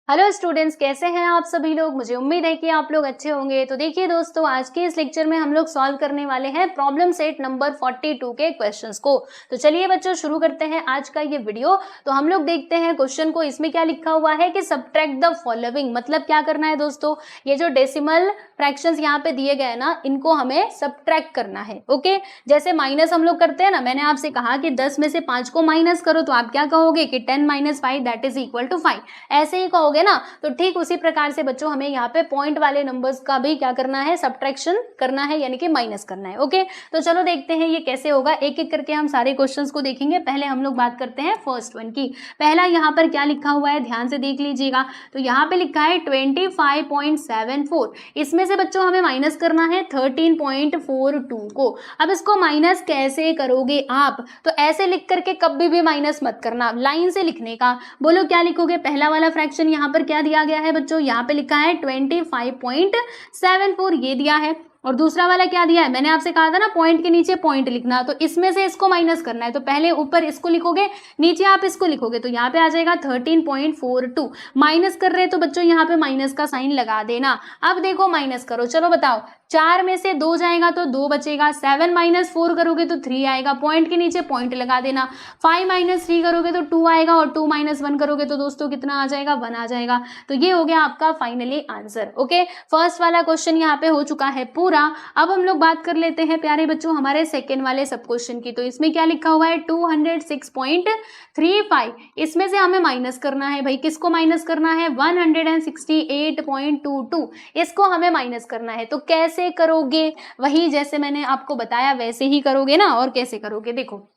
Hello students, कैसे हैं आप सभी लोग। मुझे उम्मीद है कि आप लोग अच्छे होंगे। तो देखिए दोस्तों, आज के इस लेक्चर में हम लोग सॉल्व करने वाले हैं प्रॉब्लम सेट नंबर 42 के क्वेश्चंस को। तो चलिए बच्चों, शुरू करते हैं आज का ये वीडियो। तो हम लोग देखते हैं क्वेश्चन को। इसमें क्या लिखा हुआ है कि सब्ट्रैक्ट द फॉलोइंग, मतलब क्या करना है दोस्तों, ये जो डेसिमल फ्रैक्शंस यहाँ पे दिए गए ना, इनको हमें सब्ट्रैक्ट करना है। ओके, जैसे माइनस हम लोग करते हैं ना, मैंने आपसे कहा कि 10 में से 5 को माइनस करो, तो आप क्या कहोगे कि 10 - 5 दैट इज इक्वल टू 5, ऐसे ही कहोगे ना। तो ठीक उसी प्रकार से बच्चों हमें यहाँ पे पॉइंट वाले नंबर्स का भी क्या करना है, सब्ट्रैक्शन करना है, यानी कि माइनस करना है। ओके, तो चलो देखते हैं ये कैसे होगा। एक एक करके हम सारे क्वेश्चंस को देखेंगे। पहले हम लोग बात करते हैं फर्स्ट वन की। पहला यहाँ पर क्या लिखा हुआ है, ध्यान से देख लीजिएगा। तो यहाँ पे लिखा है 25.74। इसमें से बच्चों हमें माइनस करना है 13.42 को। अब इसको माइनस कैसे करोगे आप, तो ऐसे लिख करके कभी भी माइनस मत करना, लाइन से लिखने का। बोलो क्या लिखोगे। पहला वाला फ्रैक्शन यहाँ पर क्या दिया गया है बच्चों, यहाँ पे लिखा है 25.74, ये दिया है। और दूसरा वाला क्या दिया है, मैंने आपसे कहा था ना पॉइंट के नीचे पॉइंट लिखना, तो इसमें से इसको माइनस करना है। तो पहले ऊपर इसको लिखोगे, नीचे आप इसको लिखोगे, तो यहाँ पे आ जाएगा 13.42। माइनस कर रहे हैं तो बच्चों यहाँ पे माइनस का साइन लगा देना। अब देखो माइनस करो, चलो बताओ, 4 में से 2 जाएगा तो 2 बचेगा। 7 - 4 करोगे तो 3 आएगा, पॉइंट के नीचे पॉइंट लगा देना। 5 - 3 करोगे तो 2 आएगा, और 2 - 1 करोगे तो दोस्तों कितना आ जाएगा, 1 आ जाएगा। तो ये हो गया आपका फाइनली आंसर। ओके, फर्स्ट वाला क्वेश्चन यहाँ पे हो चुका है पूरा। अब हम लोग बात कर लेते हैं प्यारे बच्चों हमारे सेकेंड वाले सब क्वेश्चन की। तो इसमें क्या लिखा हुआ है 206.35। इसमें से हमें माइनस करना है भाई, किसको माइनस करना है, 168.22, इसको हमें माइनस करना है। तो कैसे करोगे, वही जैसे मैंने आपको बताया वैसे ही करोगे ना। और कैसे करोगे देखो,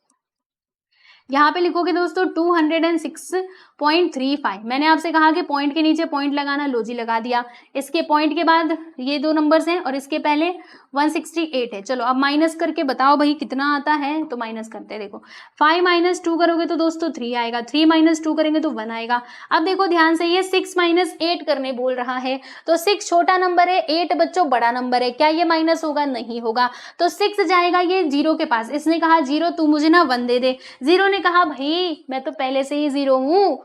यहाँ पे लिखोगे दोस्तों 206.35। मैंने आपसे कहा कि पॉइंट के नीचे पॉइंट लगाना, लो जी लगा दिया। इसके पॉइंट के बाद ये 2 नंबर्स हैं और इसके पहले 168 है। चलो अब माइनस करके बताओ भाई कितना आता है। तो माइनस करते हैं, देखो 5 - 2 करोगे तो दोस्तों 3 आएगा, 3 - 2 करेंगे तो 1 आएगा। अब देखो ध्यान से, ये 6 - 8 करने बोल रहा है। तो 6 छोटा नंबर है, 8 बच्चों बड़ा नंबर है, क्या ये माइनस होगा, नहीं होगा। तो 6 जाएगा ये 0 के पास। इसने कहा 0 तू मुझे ना 1 दे दे। 0 ने कहा भाई मैं तो पहले से ही 0 हूं,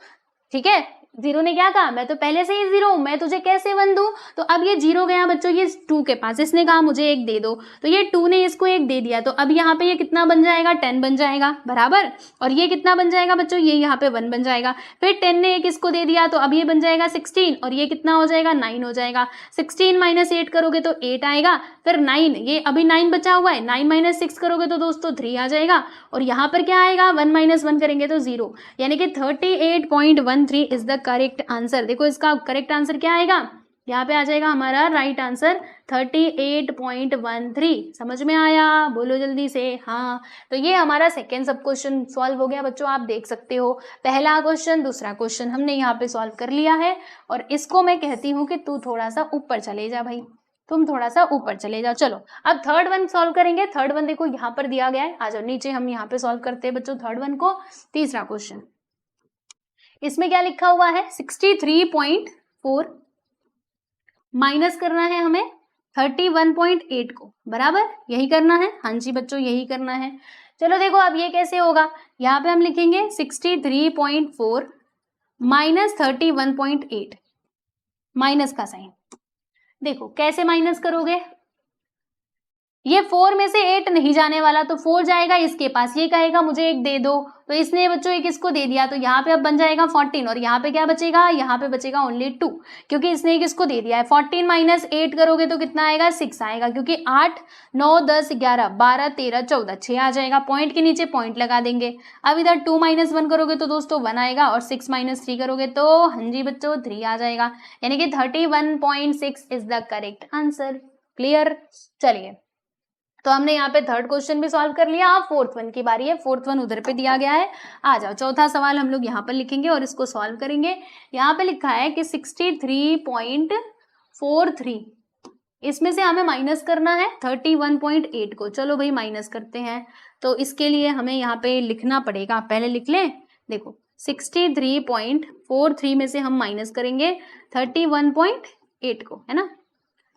ठीक है। 0 ने क्या कहा, मैं तो पहले से ही 0 हूं, मैं तुझे कैसे 1 दूं। तो अब ये 0 गया बच्चों ये 2 के पास, इसने कहा मुझे 1 दे दो, तो ये 2 ने इसको 1 दे दिया। तो अब यहाँ पे ये कितना बन जाएगा, 10 बन जाएगा बराबर। और ये कितना बन जाएगा बच्चों, ये यहाँ पे 1 बन जाएगा। फिर 10 ने 1 इसको दे दिया, तो अब ये बन जाएगा 16, और ये कितना हो जाएगा, 9 हो जाएगा। 16 - 8 करोगे तो 8 आएगा। फिर 9, ये अभी 9 बचा हुआ है, 9 - 6 करोगे तो दोस्तों 3 आ जाएगा। और यहाँ पर क्या आएगा, 1 - 1 करेंगे तो 0, यानी कि 38.13 इज द करेक्ट आंसर। देखो इसका करेक्ट आंसर क्या आएगा, यहाँ पे आ जाएगा हमारा राइट आंसर 38.13। समझ में आया, बोलो जल्दी से हाँ। तो ये हमारा सेकेंड सब क्वेश्चन सॉल्व हो गया बच्चों, आप देख सकते हो। पहला क्वेश्चन दूसरा क्वेश्चन हमने यहाँ पे सॉल्व कर लिया है। और इसको मैं कहती हूँ कि तू थोड़ा सा ऊपर चले जा भाई, तुम थोड़ा सा ऊपर चले जाओ। चलो अब थर्ड वन सॉल्व करेंगे। थर्ड वन देखो यहाँ पर दिया गया है, आ जाओ नीचे, हम यहाँ पे सॉल्व करते हैं बच्चों थर्ड वन को। तीसरा क्वेश्चन, इसमें क्या लिखा हुआ है 63.4, माइनस करना है हमें 31.8 को, बराबर यही करना है। हाँ जी बच्चों यही करना है। चलो देखो अब ये कैसे होगा, यहाँ पे हम लिखेंगे 63.4 - 31.8, माइनस का साइन। देखो कैसे माइनस करोगे, ये 4 में से 8 नहीं जाने वाला, तो 4 जाएगा इसके पास, ये कहेगा मुझे 1 दे दो, तो इसने बच्चों 1 इसको दे दिया, तो यहाँ पे अब बन जाएगा 14। और यहाँ पे क्या बचेगा, यहाँ पे बचेगा ओनली 2, क्योंकि इसने 1 इसको दे दिया है। 14 - 8 करोगे तो कितना आएगा, 6 आएगा, क्योंकि 8 9 10 11 12 13 14 6 आ जाएगा। पॉइंट के नीचे पॉइंट लगा देंगे। अब इधर 2 - 1 करोगे तो दोस्तों 1 आएगा, और 6 - 3 करोगे तो हाँ जी बच्चों 3 आ जाएगा, यानी कि 31.6 is the correct answer. Clear, चलिए तो हमने यहाँ पे थर्ड क्वेश्चन भी सॉल्व कर लिया। अब फोर्थ वन की बारी है, फोर्थ वन उधर पे दिया गया है। आ जाओ चौथा सवाल हम लोग यहाँ पर लिखेंगे और इसको सॉल्व करेंगे। यहाँ पे लिखा है कि 63.43, इसमें से हमें माइनस करना है 31.8 को। चलो भाई माइनस करते हैं, तो इसके लिए हमें यहाँ पे लिखना पड़ेगा, पहले लिख लें। देखो 63.43 में से हम माइनस करेंगे 31.8 को, है ना,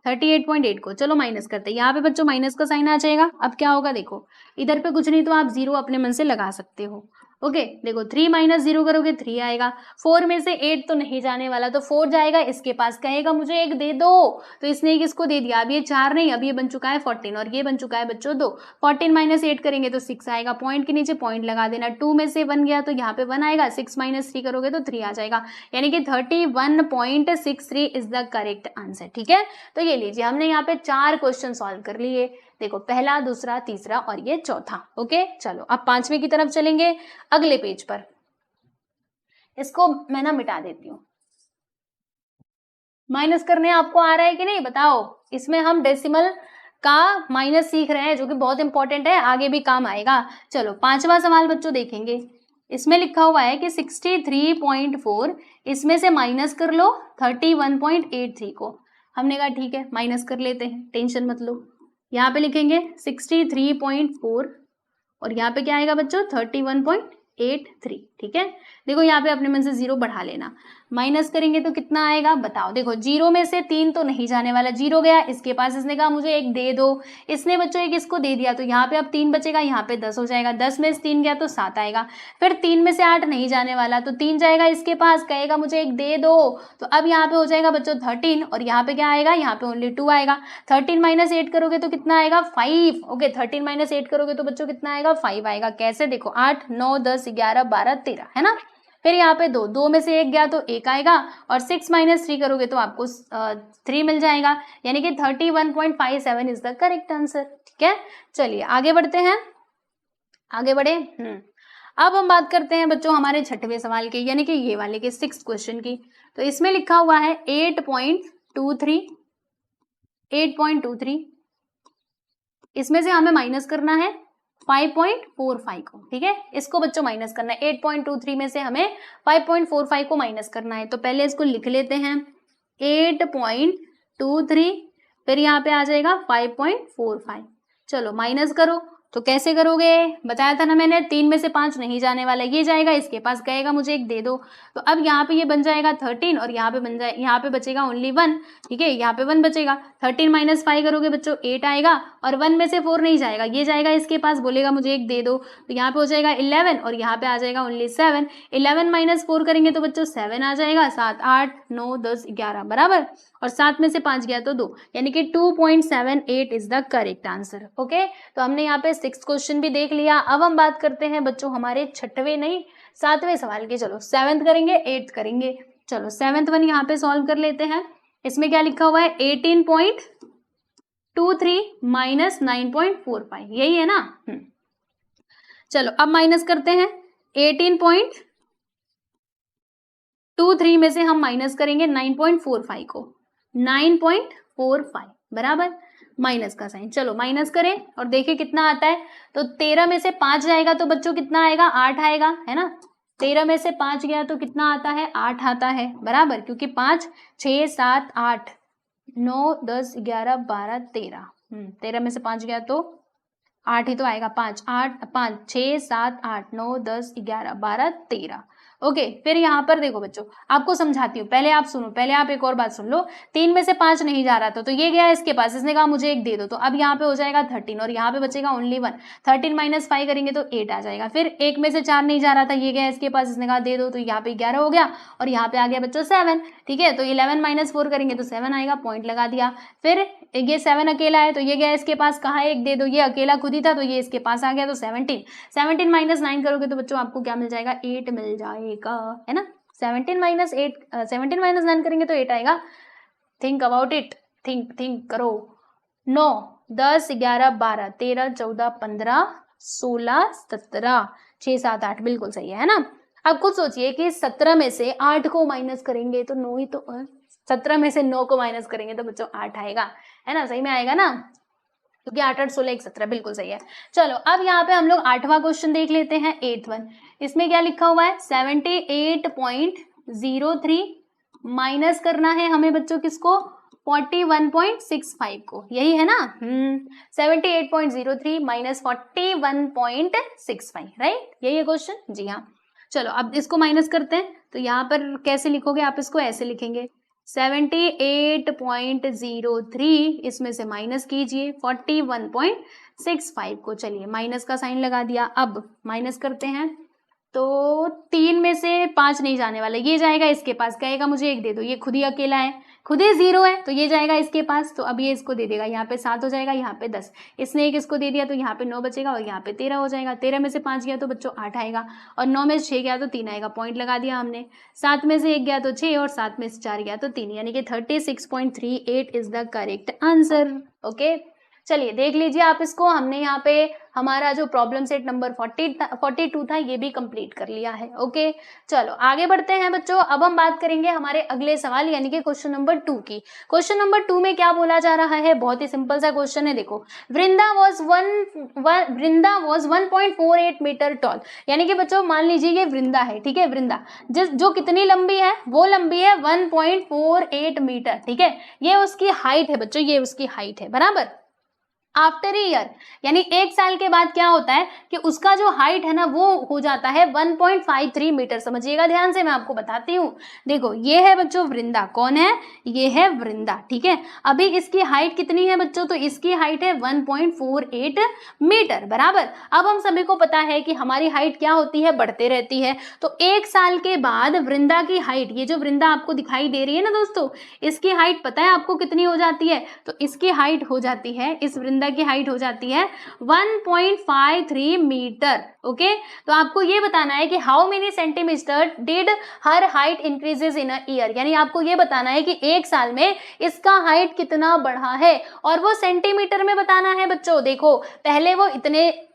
38.8 को। चलो माइनस करते हैं, यहाँ पे बच्चों माइनस का साइन आ जाएगा। अब क्या होगा देखो, इधर पे कुछ नहीं तो आप 0 अपने मन से लगा सकते हो। ओके देखो 3 माइनस 0 करोगे 3 आएगा, 4 में से 8 तो नहीं जाने वाला तो 4 जाएगा इसके पास, कहेगा मुझे एक दे दो, तो इसने एक इसको दे दिया। अब ये 4 नहीं, अब ये बन चुका है 14 और ये बन चुका है बच्चों 2। 14 माइनस 8 करेंगे तो 6 आएगा, पॉइंट के नीचे पॉइंट लगा देना। 2 में से 1 गया तो यहाँ पे 1 आएगा, 6 माइनस 3 करोगे तो 3 आ जाएगा, यानी कि 31.63 इज द करेक्ट आंसर। ठीक है, तो ये लीजिए हमने यहाँ पे 4 क्वेश्चन सॉल्व कर लिए। देखो पहला, दूसरा, तीसरा और ये चौथा। ओके चलो अब 5वें की तरफ चलेंगे अगले पेज पर। इसको मैं ना मिटा देती हूँ। माइनस करने आपको आ रहा है कि नहीं बताओ। इसमें हम डेसिमल का माइनस सीख रहे हैं जो कि बहुत इंपॉर्टेंट है, आगे भी काम आएगा। चलो 5वां सवाल बच्चों देखेंगे। इसमें लिखा हुआ है कि 63.4 इसमें से माइनस कर लो 31.83 को। हमने कहा ठीक है माइनस कर लेते हैं, टेंशन मत लो। यहाँ पे लिखेंगे 63.4 और यहाँ पे क्या आएगा बच्चों 31.83। ठीक है, देखो यहाँ पे अपने मन से 0 बढ़ा लेना, माइनस करेंगे तो कितना आएगा बताओ। देखो 0 में से 3 तो नहीं जाने वाला, 0 गया इसके पास, इसने कहा मुझे एक दे दो, इसने बच्चों एक इसको दे दिया तो यहाँ पे अब 3 बचेगा, यहाँ पे 10 हो जाएगा, 10 में से 3 गया तो 7 आएगा। फिर 3 में से 8 नहीं जाने वाला तो 3 जाएगा इसके पास, कहेगा मुझे एक दे दो, तो अब यहाँ पे हो जाएगा बच्चों 13 और यहाँ पे क्या आएगा, यहाँ पे ओनली 2 आएगा। 13 माइनस 8 करोगे तो कितना आएगा 5। ओके 13 माइनस 8 करोगे तो बच्चों कितना आएगा 5 आएगा। कैसे देखो 8 9 10 11 12 13 है ना। फिर यहाँ पे 2 में से 1 गया तो 1 आएगा और 6 माइनस 3 करोगे तो आपको 3 मिल जाएगा, यानी कि 31.57 इज द करेक्ट आंसर। ठीक है, चलिए आगे बढ़ते हैं, आगे बढ़े। अब हम बात करते हैं बच्चों हमारे 6वें सवाल की, यानी कि ये वाले के 6th क्वेश्चन की। तो इसमें लिखा हुआ है 8.23 इसमें से हमें माइनस करना है 5.45 को। ठीक है, इसको बच्चों माइनस करना है, 8.23 में से हमें 5.45 को माइनस करना है। तो पहले इसको लिख लेते हैं 8.23, फिर यहाँ पे आ जाएगा 5.45। चलो माइनस करो, तो कैसे करोगे बताया था ना मैंने, 3 में से 5 नहीं जाने वाला, ये जाएगा इसके पास, कहेगा मुझे एक दे दो, तो अब यहाँ पे ये बन जाएगा 13 और यहाँ पे बचेगा ओनली 1। ठीक है, यहाँ पे 1 बचेगा, 13 माइनस 5 करोगे बच्चों 8 आएगा और 1 में से 4 नहीं जाएगा, ये जाएगा इसके पास, बोलेगा मुझे एक दे दो, तो यहाँ पे हो जाएगा 11 और यहाँ पे आ जाएगा ओनली 7। 11 माइनस 4 करेंगे तो बच्चों 7 आ जाएगा, 7 8 9 10 11 बराबर, और 7 में से 5 गया तो 2, यानी कि 2.78 is the correct answer. Okay, तो हमने यहाँ पे 6th क्वेश्चन भी देख लिया। अब हम बात करते हैं बच्चों हमारे 7वें सवाल की। चलो 7th करेंगे 8th करेंगे। चलो 7th वन यहाँ पे सॉल्व कर लेते हैं। इसमें क्या लिखा हुआ है 18.23 माइनस 9.45, यही है ना। चलो अब माइनस करते हैं 18.23 में से हम माइनस करेंगे 9.45 को, 9.45 बराबर माइनस का साइन। चलो माइनस करें और देखिए कितना आता है। तो 13 में से 5 जाएगा तो बच्चों कितना आएगा 8 आएगा, है ना। 13 में से 5 गया तो कितना आता है 8 आता है बराबर, क्योंकि 5 6 7 8 9 10 11 12 13, 13 में से 5 गया तो 8 ही तो आएगा, 5 8 5 6 7 8 9 10 11 12 13। ओके, फिर यहाँ पर देखो बच्चों आपको समझाती हूँ, पहले आप सुनो, पहले आप एक और बात सुन लो। 3 में से 5 नहीं जा रहा था तो ये गया इसके पास, इसने कहा मुझे एक दे दो, तो अब यहाँ पे हो जाएगा 13 और यहाँ पे बचेगा ओनली 1। 13 माइनस 5 करेंगे तो 8 आ जाएगा। फिर 1 में से 4 नहीं जा रहा था, ये गया इसके पास, इसने कहा दे दो, तो यहाँ पे 11 हो गया और यहाँ पे आ गया बच्चों 7। ठीक है, तो 11 माइनस 4 करेंगे तो 7 आएगा, पॉइंट लगा दिया। फिर ये 7 अकेला है तो ये गया इसके पास, कहा एक दे दो, ये अकेला खुद ही था तो ये इसके पास आ गया, तो 17 माइनस 9 करोगे तो बच्चों आपको क्या मिल जाएगा 8 मिल जाएगा, है ना। 17 माइनस 9 करेंगे तो 8 आएगा। थिंक अबाउट इट, थिंक करो। 9 10 11 12 13 14 15 16 17 6 7 8 बिल्कुल सही है ना। अब खुद सोचिए कि 17 में से 8 को माइनस करेंगे तो 9 ही तो, 17 में से 9 को माइनस करेंगे तो बच्चों 8 आएगा, है ना, सही में आएगा ना, क्योंकि 8 8 16 1 17 बिल्कुल सही है। चलो अब यहाँ पे हम लोग 8वां क्वेश्चन देख लेते हैं 8th वन। इसमें क्या लिखा हुआ है 78.03 माइनस करना है हमें बच्चों किसको 41.65 को, यही है ना। 78.03 माइनस 41.65, राइट, यही है क्वेश्चन, जी हाँ। चलो अब इसको माइनस करते हैं, तो यहाँ पर कैसे लिखोगे आप, इसको ऐसे लिखेंगे 78.03 इसमें से माइनस कीजिए 41.65 को। चलिए माइनस का साइन लगा दिया। अब माइनस करते हैं तो 3 में से 5 नहीं जाने वाला, ये जाएगा इसके पास, कहेगा मुझे 1 दे दो, ये खुद ही अकेला है, खुद ही 0 है, तो ये जाएगा इसके पास, तो अब ये इसको दे देगा, यहाँ पे 7 हो जाएगा, यहाँ पे 10, इसने 1 इसको दे दिया तो यहाँ पे 9 बचेगा और यहाँ पे 13 हो जाएगा। 13 में से 5 गया तो बच्चों 8 आएगा और 9 में से 6 गया तो 3 आएगा, पॉइंट लगा दिया हमने। 7 में से 1 गया तो 6 और 7 में से 4 गया तो 3, यानी कि 36.38 is the correct answer. Okay, चलिए देख लीजिए आप इसको, हमने यहाँ पे हमारा जो प्रॉब्लम सेट नंबर 42 था ये भी कंप्लीट कर लिया है। ओके, चलो आगे बढ़ते हैं बच्चों। अब हम बात करेंगे हमारे अगले सवाल यानी कि क्वेश्चन नंबर 2 की। क्वेश्चन नंबर 2 में क्या बोला जा रहा है, बहुत ही सिंपल सा क्वेश्चन है। देखो, वृंदा वॉज 1.48 मीटर टॉल, यानी कि बच्चों मान लीजिए ये वृंदा है, ठीक है, वृंदा जो कितनी लंबी है, वो लंबी है 1.48 मीटर, ठीक है, ये उसकी हाइट है बच्चों, ये उसकी हाइट है, बराबर। आफ्टर ईयर यानी 1 साल के बाद क्या होता है कि उसका जो हाइट है ना वो हो जाता है 1.53 मीटर। समझिएगा ध्यान से, मैं आपको बताती हूँ। देखो ये है बच्चों वृंदा, कौन है, ये है वृंदा, ठीक है। अभी इसकी हाइट कितनी है बच्चों, तो इसकी हाइट है 1.48 मीटर, बराबर। अब हम सभी को पता है कि हमारी हाइट क्या होती है, बढ़ते रहती है। तो 1 साल के बाद वृंदा की हाइट, ये जो वृंदा आपको दिखाई दे रही है ना दोस्तों, इसकी हाइट पता है आपको कितनी हो जाती है, तो इसकी हाइट हो जाती है, इस वृंदा की हाइट हो जाती है 1.53 मीटर। ओके, तो आपको ये बताना है कि how many centimetre did her height increases in a year, यानी आपको ये बताना है कि 1 साल में इसका हाइट कितना बढ़ा है, और वो सेंटीमीटर में बताना है बच्चों। देखो पहले वो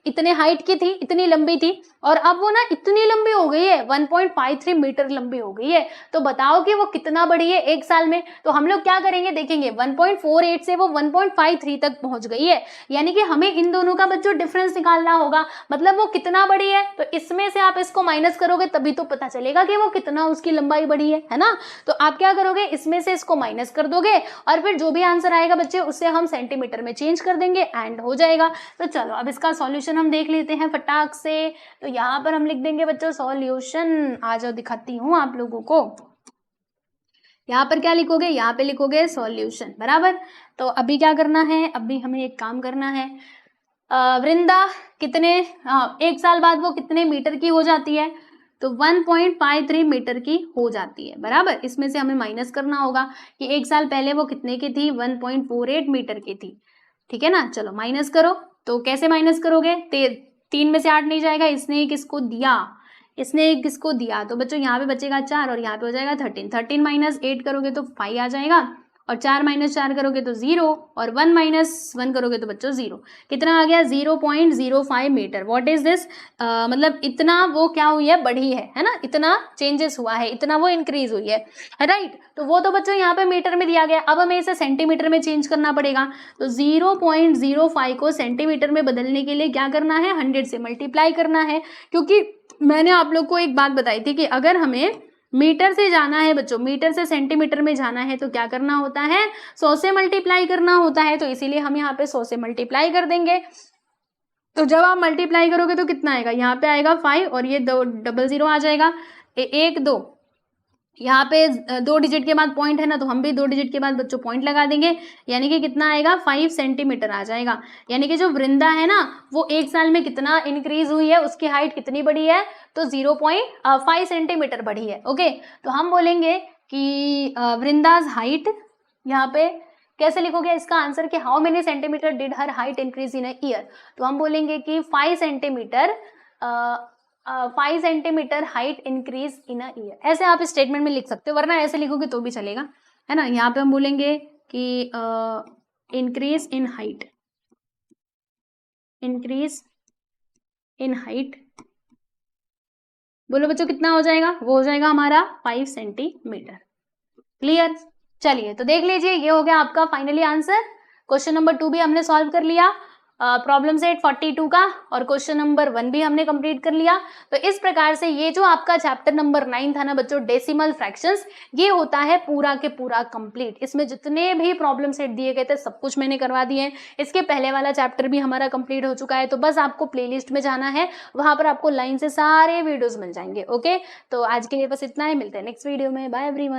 इतने हाइट की थी, इतनी लंबी थी, और अब वो ना इतनी लंबी हो गई है, 1.53 मीटर लंबी हो गई है। तो बताओ कि वो कितना बढ़ी है 1 साल में। तो हम लोग क्या करेंगे, देखेंगे 1.48 से वो 1.53 तक पहुंच गई है, यानी कि हमें इन दोनों का बच्चों डिफरेंस निकालना होगा, मतलब वो कितना बड़ी है। तो इसमें से आप इसको माइनस करोगे तभी तो पता चलेगा कि वो कितना उसकी लंबाई बढ़ी है ना। तो आप क्या करोगे, इसमें से इसको माइनस कर दोगे और फिर जो भी आंसर आएगा बच्चे उससे हम सेंटीमीटर में चेंज कर देंगे एंड हो जाएगा। तो चलो अब इसका सॉल्यूशन हम देख लेते हैं फटाक से। तो यहाँ पर हम लिख देंगे बच्चों सॉल्यूशन, आ जाओ दिखाती हूँ आप लोगों को। यहाँ पर क्या लिखोगे, यहाँ पे लिखोगे सॉल्यूशन, बराबर। तो अभी क्या करना है, अभी हमें एक काम करना है, वृंदा कितने 1 साल बाद वो कितने मीटर की हो जाती है, तो 1.53 मीटर की हो जाती है, बराबर। इसमें से हमें माइनस करना होगा कि 1 साल पहले वो कितने की थी, 1.48 मीटर की थी, ठीक है ना। चलो माइनस करो, तो कैसे माइनस करोगे, 3 में से 8 नहीं जाएगा, इसने किसको दिया, इसने किसको दिया, तो बच्चों यहाँ पे बचेगा 4 और यहाँ पे हो जाएगा 13। 13 माइनस 8 करोगे तो 5 आ जाएगा, और 4 माइनस 4 करोगे तो 0, और 1 माइनस 1 करोगे तो बच्चों 0। कितना आ गया, 0.05 मीटर। व्हाट इज दिस, मतलब इतना वो क्या हुई है, बढ़ी है ना, इतना चेंजेस हुआ है, इतना वो इंक्रीज हुई है, राइट। तो वो तो बच्चों यहाँ पे मीटर में दिया गया, अब हमें इसे सेंटीमीटर में चेंज करना पड़ेगा। तो 0.05 को सेंटीमीटर में बदलने के लिए क्या करना है, 100 से मल्टीप्लाई करना है, क्योंकि मैंने आप लोग को एक बात बताई थी कि अगर हमें मीटर से जाना है बच्चों, मीटर से सेंटीमीटर में जाना है तो क्या करना होता है, 100 से मल्टीप्लाई करना होता है। तो इसीलिए हम यहाँ पे 100 से मल्टीप्लाई कर देंगे। तो जब आप मल्टीप्लाई करोगे तो कितना आएगा, यहाँ पे आएगा 5 और ये 2 डबल 0 आ जाएगा, 1 2, यहाँ पे 2 डिजिट के बाद पॉइंट है ना, तो हम भी 2 डिजिट के बाद बच्चों पॉइंट लगा देंगे, यानी कि कितना आएगा, 5 सेंटीमीटर आ जाएगा। यानी कि जो वृंदा है ना वो 1 साल में कितना इंक्रीज हुई है, उसकी हाइट कितनी बढ़ी है, तो 0.5 सेंटीमीटर बढ़ी है। ओके, तो हम बोलेंगे कि वृंदाज हाइट, यहाँ पे कैसे लिखोगे इसका आंसर कि how many centimetre did her height increase in a year, तो हम बोलेंगे कि 5 centimetre 5 centimetre height increase in a year. ऐसे आप स्टेटमेंट में लिख सकते हो, वरना ऐसे लिखोगे तो भी चलेगा, है ना। यहाँ पे हम बोलेंगे कि increase in height, increase in height, बोलो बच्चों कितना हो जाएगा, वो हो जाएगा हमारा 5 सेंटीमीटर। क्लियर, चलिए तो देख लीजिए ये हो गया आपका फाइनली आंसर। क्वेश्चन नंबर 2 भी हमने सॉल्व कर लिया, प्रॉब्लम सेट 42 का, और क्वेश्चन नंबर 1 भी हमने कंप्लीट कर लिया। तो इस प्रकार से ये जो आपका चैप्टर नंबर 9 था ना बच्चों, डेसिमल फ्रैक्शंस, ये होता है पूरा के पूरा कंप्लीट। इसमें जितने भी प्रॉब्लम सेट दिए गए थे सब कुछ मैंने करवा दिए हैं। इसके पहले वाला चैप्टर भी हमारा कंप्लीट हो चुका है, तो बस आपको प्लेलिस्ट में जाना है, वहां पर आपको लाइन से सारे वीडियोज मिल जाएंगे। ओके, तो आज के लिए बस इतना ही, मिलते हैं नेक्स्ट वीडियो में, बाय एवरीवन।